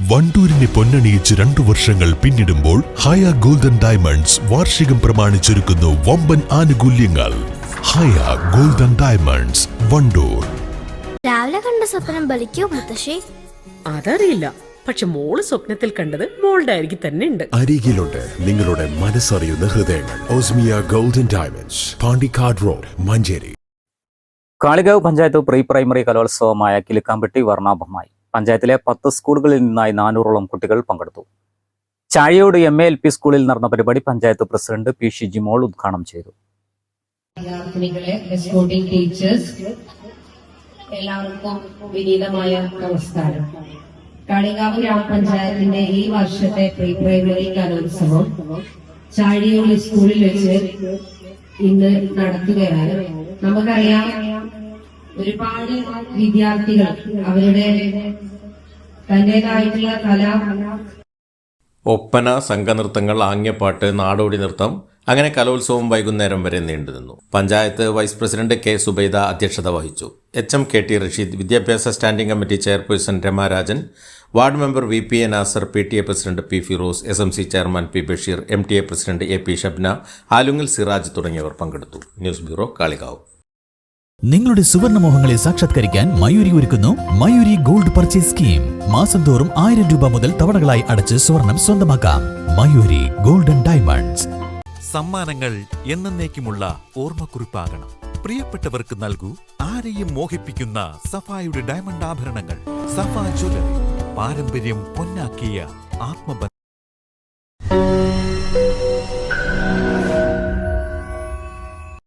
വണ്ടൂരിനെ പൊന്നണിയിച്ച് 2 വർഷങ്ങൾ പിന്നിടുമ്പോൾ ഹയ golden diamonds വാർഷികം പ്രമാണിച്ചൊരുക്കുന്നു വമ്പൻ ആനുകൂല്യങ്ങൾ. ഹയ ഗോൾഡൻ ഡയമണ്ട്സ്, വണ്ടൂർ. രാവിലെ കണ്ട സ്വപ്നം ബലിക്കോ മുത്തശ്ശി? അതറിയില്ല, പക്ഷെ മോള് സ്വപ്നത്തിൽ കണ്ടത് മോളുടെ അരികിൽ തന്നെ ഉണ്ട്. അരികിലുണ്ട് നിങ്ങളുടെ മനസ്സറിയുന്ന ഹൃദയങ്ങൾ. Osmia golden diamonds, Pandikkad road, Manjeri. Kalikavu panchayat pre primary കലോത്സവമായ കിലുക്കാമ്പട്ടി വർണ്ണാഭമായി. പഞ്ചായത്തിലെ 10 സ്കൂളുകളിൽ നിന്നായി 400ഓളം കുട്ടികൾ പങ്കെടുത്തു. ചാഴിയോട് MALP സ്കൂളിൽ നടന്ന പരിപാടി പഞ്ചായത്ത് പ്രസിഡന്റ് P. ഷിജിമോൾ ഉദ്ഘാടനം ചെയ്തു. എല്ലാവർക്കും വിനീതമായ നമസ്കാരം. കാളികാവ് ഗ്രാമപഞ്ചായത്തിന്റെ ഈ വർഷത്തെ പ്രീ പ്രൈമറി കലോത്സവം ചാഴിയോട് സ്കൂളിൽ വെച്ച് ഇന്ന് നടത്തുകയാണ്. നമുക്കറിയാം, ഒരുപാട് വിദ്യാർത്ഥികൾ അവരുടെ തന്റേതായിട്ടുള്ള ഒപ്പന, സംഘനൃത്തങ്ങൾ, ആംഗ്യപ്പാട്ട്, നാടോടി നൃത്തം, അങ്ങനെ കലോത്സവം വൈകുന്നേരം വരെ നീണ്ടുനിന്നു. Panchayat vice president K. Subaida അധ്യക്ഷത വഹിച്ചു. KT റഷീദ്, വിദ്യാഭ്യാസ standing committee chairperson Ramarajan, ward member VPA Nasar, PTA president P. Firoz, SMC chairman P. Basheer, MTA president AP Shabna, Alungal Siraj തുടങ്ങിയവർ പങ്കെടുത്തു. News bureau, Kalikavu. നിങ്ങളുടെ സുവർണമോഹങ്ങളെ സാക്ഷാത്കരിക്കാൻ മയൂരി ഒരുക്കുന്നു മയൂരി ഗോൾഡ് പർച്ചേസ് സ്കീം. മാസം തോറും 1000 രൂപ മുതൽ തവണകളായി അടച്ച് സ്വർണം സ്വന്തമാക്കാം. Mayuri golden diamonds. സമ്മാനങ്ങൾ എന്നേക്കുമുള്ള ഓർമ്മക്കുറിപ്പാകണം. പ്രിയപ്പെട്ടവർക്ക് നൽകൂ ആരെയും മോഹിപ്പിക്കുന്ന സഫായുടെ ഡയമണ്ട് ആഭരണങ്ങൾ. സഫ ജ്വല്ലറി, പാരമ്പര്യം പൊന്നാക്കിയ ആത്മബന്ധം.